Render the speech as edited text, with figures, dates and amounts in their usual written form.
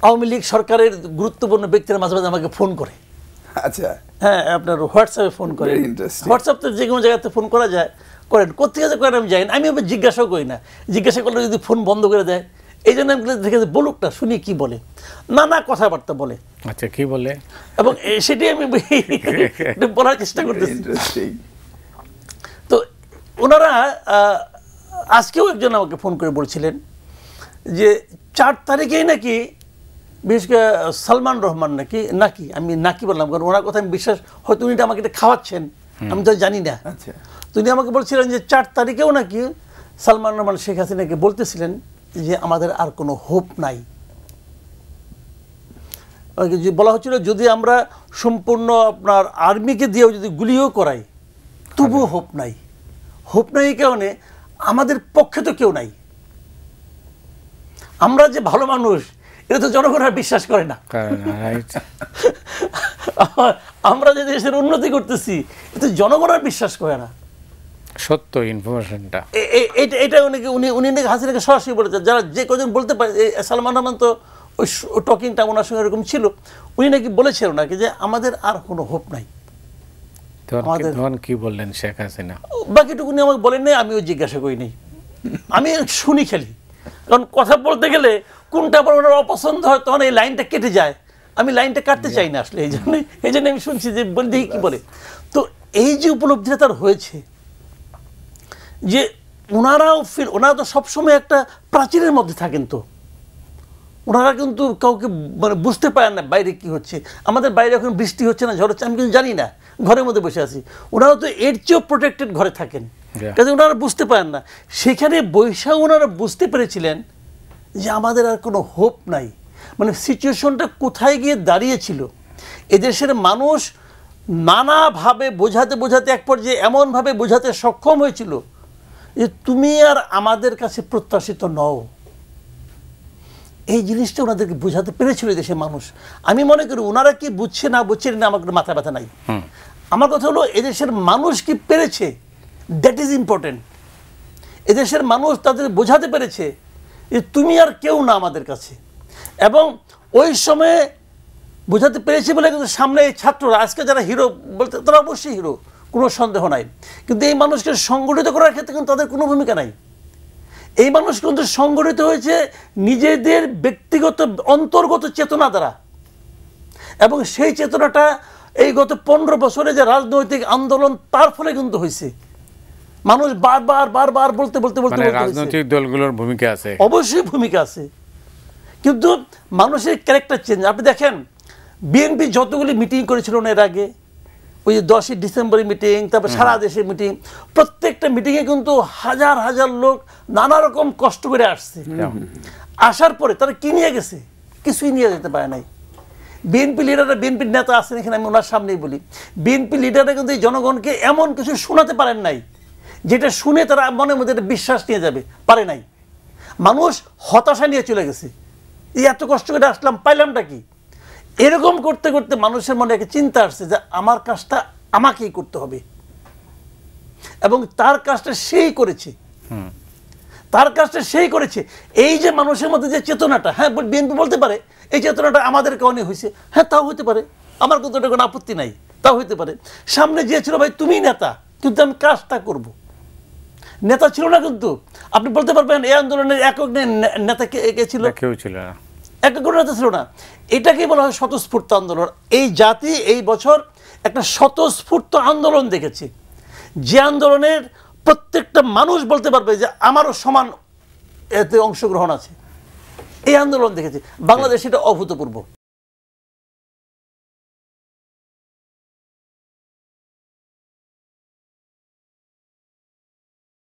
আওয়ামী লীগ সরকারের গুরুত্বপূর্ণ ব্যক্তিরা মাঝে মাঝে আমাকে ফোন করে। আচ্ছা, হ্যাঁ, আপনার হোয়াটসঅ্যাপে ফোন করে। হোয়াটসঅ্যাপ তো যে কোনো জায়গাতে ফোন করা যায়, করেন। কোথেকে করেন আমি জানি না, আমি আবার জিজ্ঞাসাও করি না। জিজ্ঞাসা করলে যদি ফোন বন্ধ করে দেয়, এই জন্য আমি দেখে বলুক না, শুনি কি বলে। নানা কথাবার্তা বলে। আচ্ছা, কি বলে? এবং সেটাই আমি বলার চেষ্টা করতেছি। তো ওনারা আজকেও একজন আমাকে ফোন করে বলছিলেন যে 4 তারিখেই নাকি, বিশেষ করে সালমান রহমান নাকি আমি নাকি বললাম, কারণ ওনার কথা আমি বিশ্বাস, হয়তো উনি আমাকে এটা খাওয়াচ্ছেন, আমি তো জানি না। তিনি আমাকে বলছিলেন যে 4 তারিখেও নাকি সালমান রহমান শেখ হাসিনাকে বলতেছিলেন যে আমাদের আর কোনো হোপ নাই। বলা হচ্ছিল যদি আমরা সম্পূর্ণ আপনার আর্মিকে দিয়েও যদি গুলিও করাই, তবুও হোপ নাই। হোপ নাই এই কারণে আমাদের পক্ষে তো কেউ নাই। আমরা যে ভালো মানুষ, এটা তো জনগণ আর বিশ্বাস করে না। আমরা যে দেশের উন্নতি করতেছি, এটা জনগণ আর বিশ্বাস করে না। সত্য ইনফরমেশনটা এটা উনি হাসিনাকে সরাসরি বলেছেন। যারা যে কজন বলতে পারে, সালমান রহমান তো ওই টকিংটা ওনার সঙ্গে এরকম ছিল, উনি নাকি বলেছিল নাকি যে আমাদের আর কোনো হোপ নাই। কি বললেন শেখ হাসিনা? বাকিটুকু উনি আমাকে বলেন নাই, আমিও জিজ্ঞাসা করি নাই। আমি শুনি খেলি, কারণ কথা বলতে গেলে কোনটা বড় ওনার অপছন্দ হয়, তখন এই লাইনটা কেটে যায়। আমি লাইনটা কাটতে চাই না আসলে, এই জন্য আমি শুনছি যে বলে দেখি কি বলে। তো এই যে উপলব্ধিটা তার হয়েছে, যে ওনারা তো সবসময় একটা প্রাচীরের মধ্যে থাকেন। তো ওনারা কিন্তু কাউকে মানে বুঝতে পারেন না বাইরে কি হচ্ছে। আমাদের বাইরে এখন বৃষ্টি হচ্ছে না, ঝড় হচ্ছে, আমি কিন্তু জানি না, ঘরের মধ্যে বসে আছি। ওনারা তো এর চেয়েও প্রোটেক্টেড ঘরে থাকেন, কাজে ওনারা বুঝতে পারেন না। সেখানে বৈশাখ ওনারা বুঝতে পেরেছিলেন যে আমাদের আর কোনো হোপ নাই। মানে সিচুয়েশনটা কোথায় গিয়ে দাঁড়িয়েছিল, এদেশের মানুষ নানাভাবে বোঝাতে এক পর্যায়ে এমনভাবে বোঝাতে সক্ষম হয়েছিল যে তুমি আর আমাদের কাছে প্রত্যাশিত নও। এই জিনিসটা ওনাদেরকে বোঝাতে পেরেছিল দেশের মানুষ। আমি মনে করি ওনারা কি বুঝছে না বুঝছে না, আমার মাথা ব্যথা নাই। আমার কথা হলো এদেশের মানুষ কি পেরেছে, দ্যাট ইজ ইম্পর্টেন্ট। এদেশের মানুষ তাদের বোঝাতে পেরেছে যে তুমি আর কেউ না আমাদের কাছে। এবং ওই সময়ে বোঝাতে পেরেছে বলে কিন্তু সামনে এই ছাত্ররা আজকে যারা হিরো বলতে, তারা অবশ্যই হিরো, কোনো সন্দেহ নাই। কিন্তু এই মানুষকে সংগঠিত করার ক্ষেত্রে কিন্তু তাদের কোনো ভূমিকা নাই। এই মানুষ কিন্তু সংগঠিত হয়েছে নিজেদের ব্যক্তিগত অন্তর্গত চেতনা দ্বারা। এবং সেই চেতনাটা এই গত 15 বছরে যে রাজনৈতিক আন্দোলন, তার ফলে কিন্তু হয়েছে। মানুষ বারবার বলতে রাজনৈতিক দলগুলোর ভূমিকা আছে, অবশ্যই ভূমিকা আছে। কিন্তু মানুষের ক্যারেক্টার চেঞ্জ। আপনি দেখেন বিএনপি যতগুলি মিটিং করেছিল এর আগে, ওই যে 10ই ডিসেম্বরের মিটিং, তারপর সারা দেশের মিটিং, প্রত্যেকটা মিটিংয়ে কিন্তু হাজার হাজার লোক নানা রকম কষ্ট করে আসছে। আসার পরে তারা কি নিয়ে গেছে? কিছুই নিয়ে যেতে পারে নাই। বিএনপি লিডাররা, বিএনপির নেতা আছেন এখানে, আমি ওনার সামনেই বলি, বিএনপি লিডাররা কিন্তু এই জনগণকে এমন কিছু শোনাতে পারেন নাই যেটা শুনে তারা মনের মধ্যে একটা বিশ্বাস নিয়ে যাবে, পারে নাই। মানুষ হতাশা নিয়ে চলে গেছে, এই এত কষ্ট করে আসলাম, পাইলামটা কি? এরকম করতে করতে মানুষের মনে একটা চিন্তা আসছে যে আমার কাজটা আমাকেই করতে হবে। এবং তার কাজটা সেই করেছে, এই যে মানুষের মধ্যে যে চেতনাটা, হ্যাঁ বিএনপি বলতে পারে এই চেতনাটা আমাদের কারণে হয়েছে, হ্যাঁ তাও হতে পারে, আমার কিন্তু এটা কোনো আপত্তি নাই, তাও হতে পারে। সামনে যে ছিল ভাই তুমি নেতা, কিন্তু আমি কাজটা করব। নেতা ছিল না, কিন্তু আপনি বলতে পারবেন এই আন্দোলনের একক নেতা কে ছিল? কেউ ছিল না, একটা কোনো নেতা ছিল না। এটাকেই বলা হয় স্বতঃস্ফূর্ত আন্দোলন। এই জাতি এই বছর একটা স্বতঃস্ফূর্ত আন্দোলন দেখেছে, যে আন্দোলনের প্রত্যেকটা মানুষ বলতে পারবে যে আমারও সমান এতে অংশগ্রহণ আছে। এই আন্দোলন দেখেছে বাংলাদেশ, এটা অভূতপূর্ব।